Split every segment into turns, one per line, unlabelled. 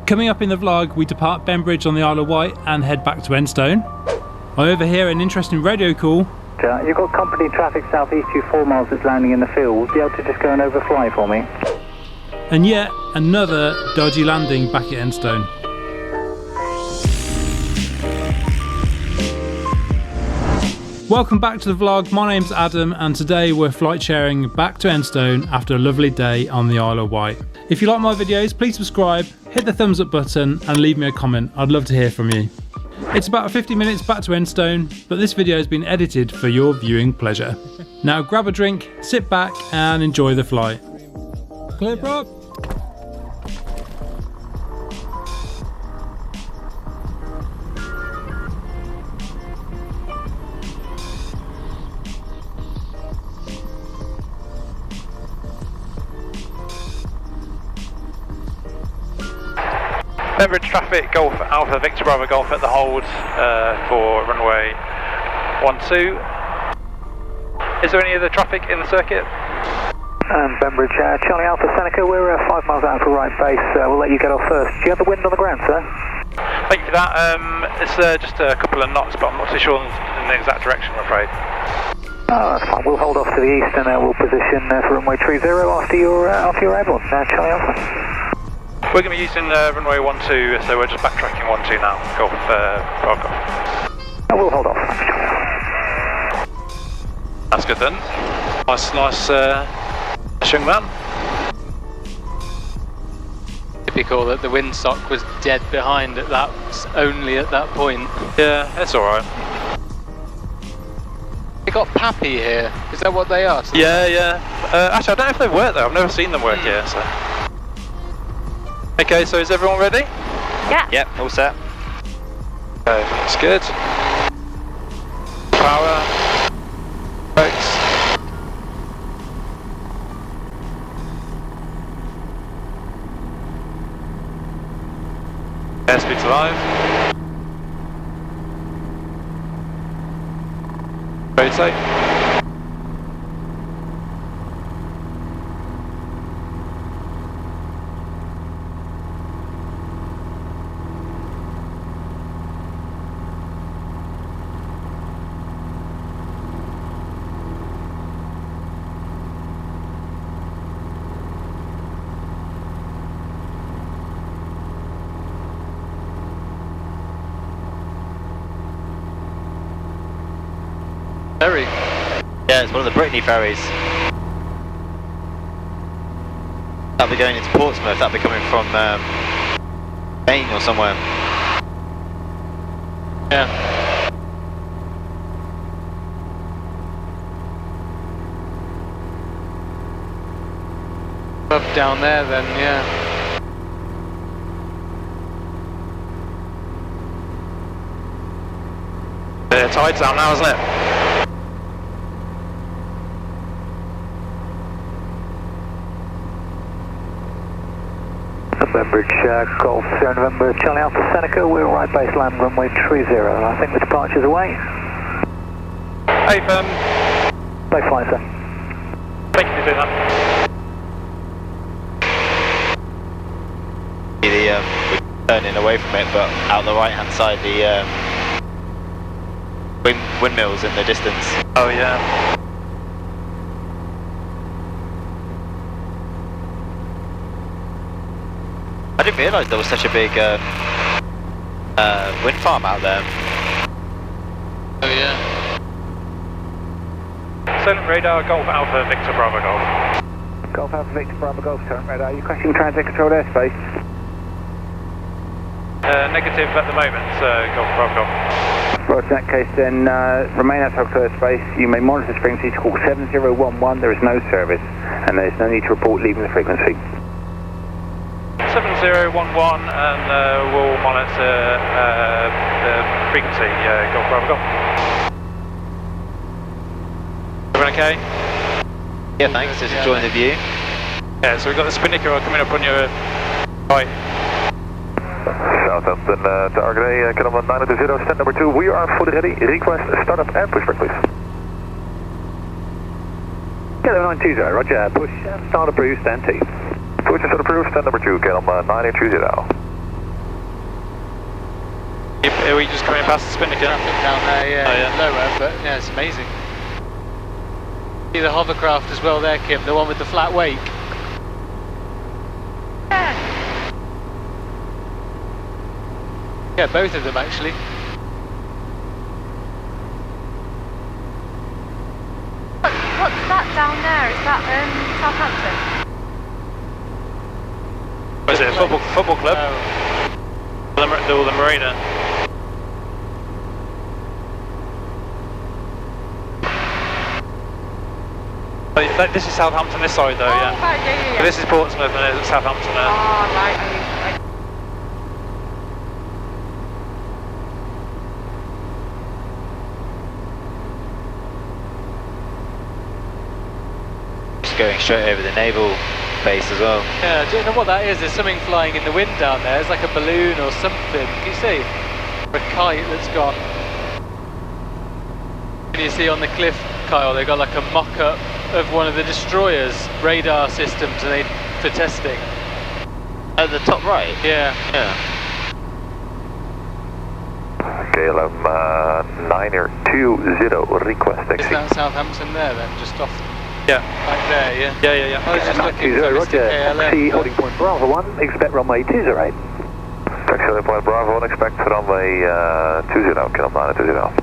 Coming up in the vlog, we depart Bembridge on the Isle of Wight and head back to Enstone. I overhear an interesting radio call.
You've got company traffic southeast to 4 miles that's landing in the field. Be able to just go and overfly for me.
And yet another dodgy landing back at Enstone. Welcome back to the vlog. My name's Adam and today we're flight sharing back to Enstone after a lovely day on the Isle of Wight. If you like my videos, please subscribe, hit the thumbs up button and leave me a comment. I'd love to hear from you. It's about 50 minutes back to Enstone, but this video has been edited for your viewing pleasure. Now grab a drink, sit back and enjoy the flight. Clear prop.
Bembridge traffic, Golf Alpha Victor Bravo Golf at the hold for runway 12. Is there any other traffic in the circuit?
Bembridge, Charlie Alpha Seneca, we're 5 miles out for right base. We'll let you get off first. Do you have the wind on the ground, sir?
Thank you for that. It's just a couple of knots, but I'm not too sure in the exact direction, I'm afraid.
Oh, that's fine. We'll hold off to the east and we'll position for runway 30 after you're airborne, Charlie Alpha.
We're going to be using runway 12, so we're just backtracking 12 now. Golf, Bravo.
We'll hold off.
That's good then. Nice young man.
Typical that the windsock was dead behind at that, only at that point.
Yeah, it's alright.
They got Pappy here, is that what they are?
Yeah. Actually, I don't know if they work there, I've never seen them work here, so. Okay, so is everyone ready?
Yeah.
Yep, all set.
Okay, that's good. Power. Brakes. Airspeed's alive. Ready to take.
Ferry.
Yeah, it's one of the Brittany ferries. That'll be going into Portsmouth, that'll be coming from Maine or somewhere.
Yeah. Up down there then, yeah.
The tide's down now, isn't it?
Bembridge, Golf Sierra November, Charlie Alpha Seneca, we're right base land runway 30. I think the departure's away.
Hey,
Safe flight, sir.
thank you for doing that.
We're turning away from it, but out the right hand side, the windmills in the distance.
Oh yeah.
I didn't realise there was such a big wind farm out there.
Oh yeah.
Solent radar, Golf Alpha Victor Bravo Golf.
Golf Alpha Victor Bravo Golf, Solent radar. Are you crashing transit controlled airspace?
Negative at the moment, Golf Bravo Golf.
Right, in that case then, remain outside airspace. You may monitor the frequency to call 7011. There is no service and there is no need to report leaving the frequency.
7011 and we'll monitor the frequency, Golf Bravo Golf. Everyone okay?
Yeah, thanks, just enjoying the view.
Yeah, so we've got the Spinnaker coming up on your right.
Southampton, target A, Canada 920, stand number 2, we are fully ready, request startup and pushback please.
Canada 920, roger, push and start approved, stand T.
Push and start approved, stand number 2, Canada 920.
are we just coming past the Spinnaker?
Traffic down there, yeah,
Oh, yeah.
lower, but yeah, it's amazing. See the hovercraft as well there, Kim, the one with the flat wake. Yeah, both of them actually.
What's that down there? Is that Southampton?
What is it, a football club? The marina. Oh, this is Southampton this side though, yeah.
Right, yeah.
But this is Portsmouth and it's Southampton there.
Oh, right.
Going straight over the naval base as well.
Yeah, do you know what that is? There's something flying in the wind down there. It's like a balloon or something. Can you see? Or a kite that's gone. Can you see on the cliff, Kyle, they've got like a mock-up of one of the destroyers' radar systems for testing.
At the top right?
Yeah.
Yeah.
KLM 920, request
Is
taxi.
that Southampton there then? Just off
Yeah.
back there, yeah?
Yeah.
I was just looking for Mr. KLM.
Taxi holding point Bravo 1, expect runway 20.
Taxi holding point Bravo 1, expect runway 20, KLM 920.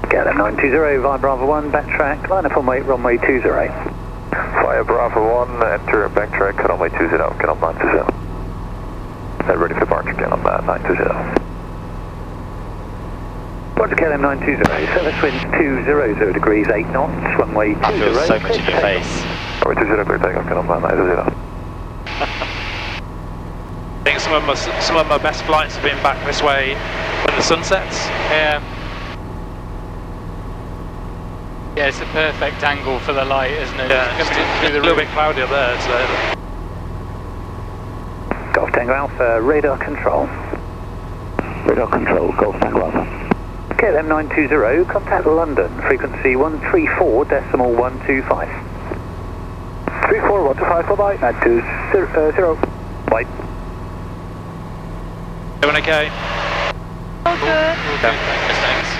KLM 920 via Bravo 1, backtrack, line up runway 20.
Via Bravo 1, enter backtrack, runway 20, KLM 920. Ready for departure, KLM 920.
Roger, KLM 920, service winds 200 degrees, 8 knots, runway 20.
I feel so much in your face.
Runway 20, clear takeoff, KLM 920.
I think some of my best flights have been back this way when the sun sets.
Yeah. Yeah, it's a perfect angle for the light, isn't it?
Yeah,
It's
it's
coming in through
a
the
little
roof.
bit cloudy up there today.
Golf Tango Alpha, radar control. Radar control, Golf Tango Alpha. KLM 920, contact London, frequency 134.125. 34.125, bye-bye, at 20, bye.
Everyone okay?
All good.
Thanks.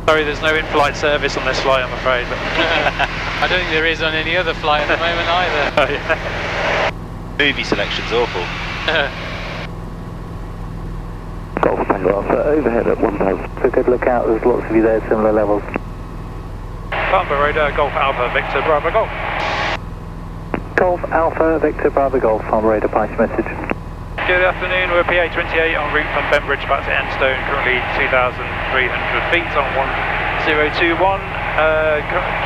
Sorry, there's no in-flight service on this flight, I'm afraid. But
I don't think there is on any other flight at the moment either.
oh, yeah.
Movie selection's awful.
Golf Tango Alpha, overhead at 1000. So good look out, there's lots of you there, similar levels.
Farnborough Radar, Golf Alpha, Victor, Bravo Golf.
Golf Alpha, Victor Bravo Golf, on radar patch message.
Good afternoon, we're PA28 en route from Bembridge back to Enstone, currently 2,300 feet on 1021.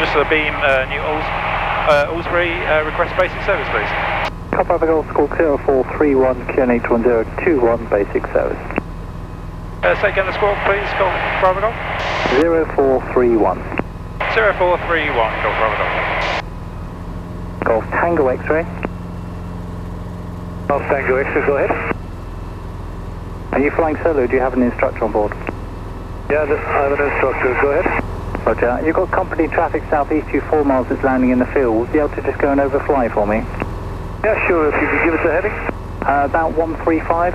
Just a beam, New Aylesbury, request basic service please.
Golf Bravo Golf, score 0431, QNH1021, basic service.
Say again the score please, Golf Bravo Golf.
0431.
0431, Golf Bravo Golf.
Golf Tango X-ray. Golf Tango X-ray, go ahead. Are you flying solo? Do you have an instructor on board? Yeah, I have an instructor. Go ahead. Roger. You've got company traffic southeast you 4 miles that's landing in the field. Would you be able to just go and overfly for me? Yeah, sure. If you could give us a heading. About 135.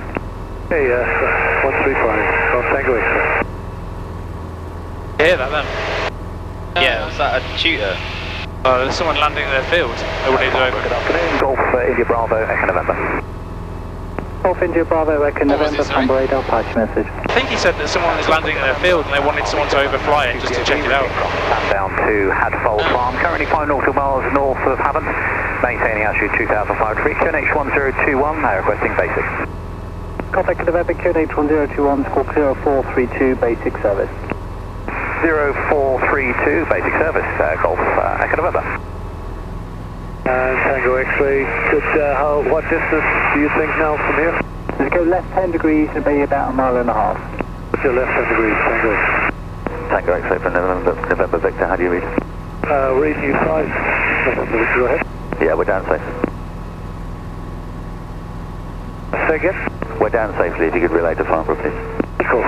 Hey, 135. Golf Tango X-ray.
You hear that then?
Yeah, was that a tutor?
Oh, there's someone landing in their field. Nobody needs to over.
Good afternoon. Golf India Bravo, Echo November. Golf India Bravo, Echo November, Farnborough radar patch message.
I think he said that someone was landing in their field and they wanted someone to overfly it just to check it out.
Down to Hadfold Farm, currently 5 nautical miles north of Havant, maintaining altitude 2005 QNH 1021, requesting basic. Golf Echo November, QNH 1021, score 0432, basic service. 0432, basic service, Golf Echo November. Tango X-ray, what distance do you think now from here? Let's go left 10 degrees, it'll be about a mile and a half. What's your left 10 degrees, Tango X-ray? Tango X-ray for November Victor, how do you read? Reading you 5, November Victor, go ahead. Yeah, we're down safe. Say again? We're down safely, if you could relay to Farnborough, please. Cool.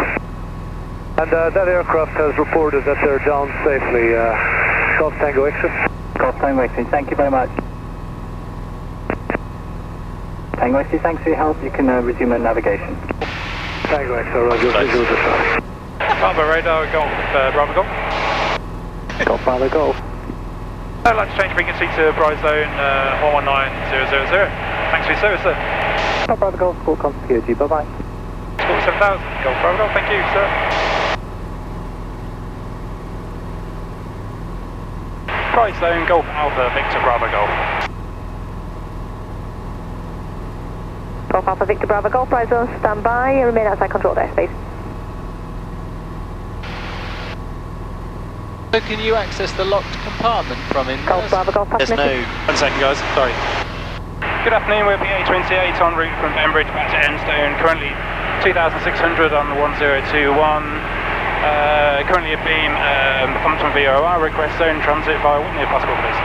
And that aircraft has reported that they're down safely. Golf Tango X-ray. Golf Tango X-ray, thank you very much. Tango X-ray, thanks for your help. You can resume navigation. Tango Echo, Roger, visual dispatch.
Farnborough radar, Golf, Bravo Golf.
Golf Bravo Golf.
I'd like to change frequency to Brize Zone 119000. Thanks for your service, sir.
Golf Bravo Golf, call security, bye-bye.
Score 7000, Golf Bravo Golf, thank you, sir. Brize Zone, Golf Alpha, Victor Bravo Golf.
Golf Alpha Victor Bravo Golf, Brize Zone, stand by, remain outside controlled airspace.
So can you access the locked compartment from in?
Golf Bravo Golf,
There's no...
1 second, guys, sorry. Good afternoon, we're PA28 en route from Bembridge back to Enstone, currently 2600 on the 1021. Currently a beam, Phantom VOR, request zone transit via Whitney if possible, please.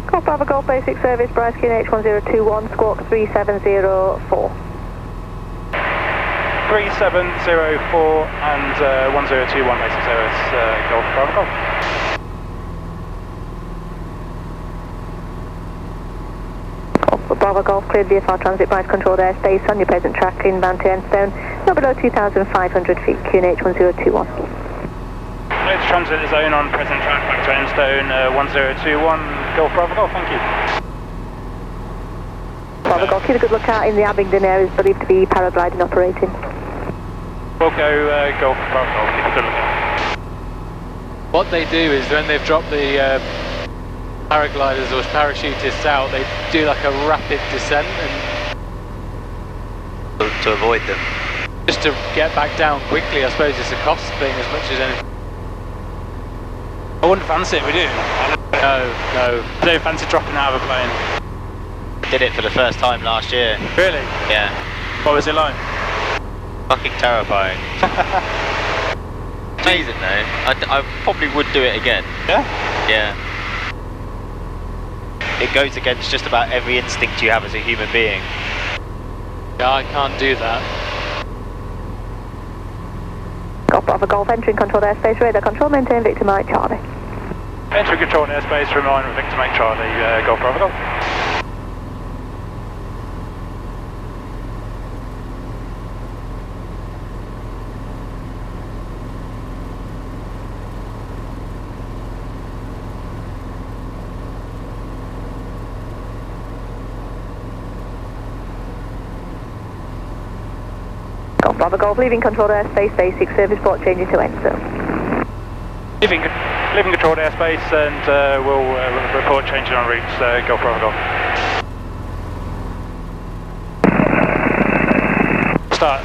Golf Bravo Golf, basic service, Brize QNH 1021, squawk 3704.
3704 and 1021 basic service, Golf Bravo Golf.
Golf Bravo Golf, cleared VFR transit Brize controlled airspace on your present track inbound to Enstone, no below 2,500 feet, QNH 1021.
Cleared to transit the zone on present track back to Enstone, 1021, Golf Bravo Golf, thank you.
Bravo Golf, keep a good lookout in the Abingdon area, is believed to be paragliding operating.
We'll go Golf Bravo Golf, keep a good look out.
What they do is when they've dropped the paragliders or parachutists out, they do like a rapid descent and
to avoid them.
just to get back down quickly. I suppose it's a cost thing as much as anything.
I wouldn't fancy it, would you?
No.
I don't fancy dropping out of a plane.
I did it for the first time last year.
Really?
Yeah.
What was it like?
Fucking terrifying. Amazing though. I probably would do it again.
Yeah?
Yeah. It goes against just about every instinct you have as a human being.
Yeah, I can't do that.
Golf Bravo Golf, entering controlled airspace, radar control, maintain Victor Mike Charlie.
Entry control in airspace, remind Victor Mike Charlie, Golf Bravo Golf.
Golf Bravo Golf, leaving controlled airspace, basic service port, changing to Enstone.
Leaving controlled airspace and we'll report changing on routes, Golf Bravo Golf.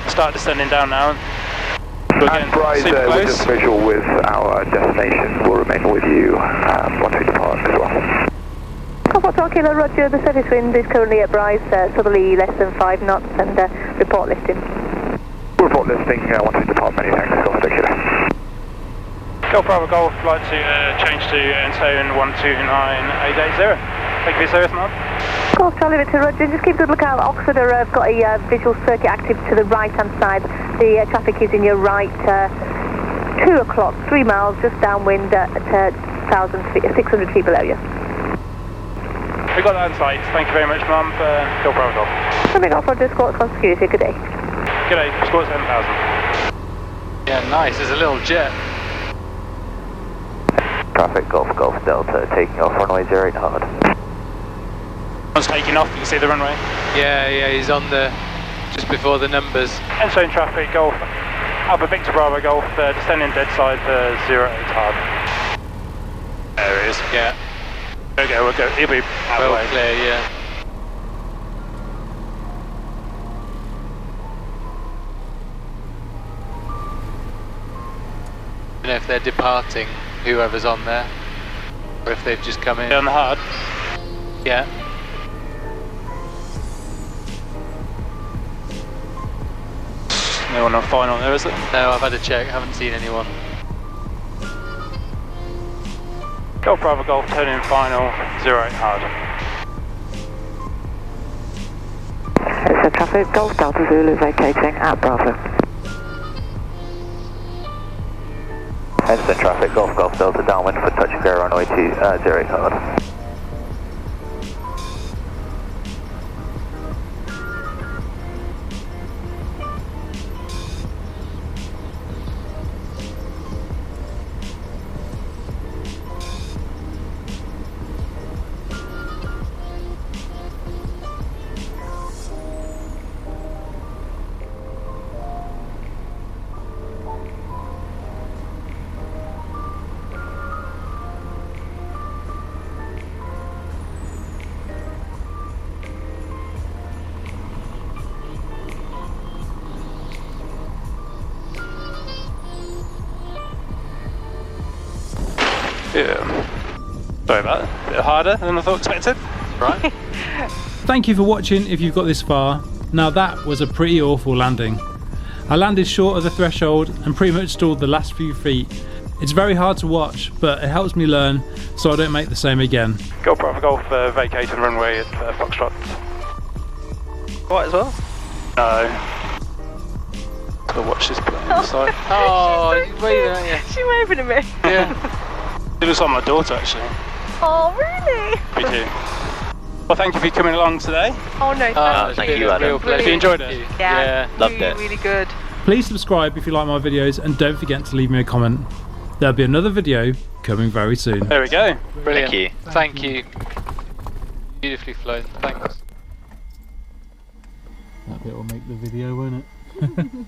Start descending down now.
And Brize, we're just visual with our destination. We'll remain with you once we depart as well.
Golf Foxtrot Kilo, Roger, the surface wind is currently at Brize, southerly less than 5 knots and report listing.
Report listing once we depart, many thanks, Golf Kilo.
Golf Bravo Golf, flight to change to Enstone 129880. Thank you for your service, Mark.
Golf Charlie Victor, Roger, just keep a good lookout. Oxford have got a visual circuit active to the right hand side. The traffic is in your right, 2 o'clock, 3 miles just downwind at 600 feet below you.
We've got that in sight. Thank you very much, Mum. Golf Bravo Golf.
Coming off Roger, squawk on security, good day.
Good day, score 7,000.
Yeah, nice. There's a little jet.
Traffic Golf Delta taking off runway 08 hard.
One's taking off, you can see the runway.
Yeah, he's on the just before the numbers.
Enstone traffic, Golf Alpha Victor Bravo Golf, descending dead side for 08 hard. There it is.
Yeah.
We'll go. He'll be out of the
Well
way.
clear, yeah. I don't know if they're departing, whoever's on there, or if they've just come in.
On the hard.
Yeah.
No one on final there, is it?
No, I've had a check, haven't seen anyone.
Golf Bravo Golf, turning final, 08 hard.
It's a traffic, Golf Delta Zulu vacating at Bravo.
Enstone traffic, Golf Delta downwind for touch and go runway 08 hard.
Yeah. Sorry about that. A bit harder than I thought expected.
Right.
Thank you for watching if you've got this far. Now that was a pretty awful landing. I landed short of the threshold and pretty much stalled the last few feet. It's very hard to watch, but it helps me learn so I don't make the same again.
Golf Bravo Golf vacating runway at Foxtrot.
What as well?
No. The watch is playing inside.
Oh, you're waving, aren't you?
She's waving at me.
Yeah. It was on my daughter actually.
Oh, really?
Me too. Well, thank you for coming along today.
Oh, no,
Oh,
thank you, Adam.
Real pleasure.
Have you enjoyed it?
Yeah,
Loved
really,
it.
really good.
Please subscribe if you like my videos and don't forget to leave me a comment. There'll be another video coming very soon.
There we go.
Brilliant.
Thank you.
Thank you. Beautifully flown. Thanks.
That bit will make the video, won't it?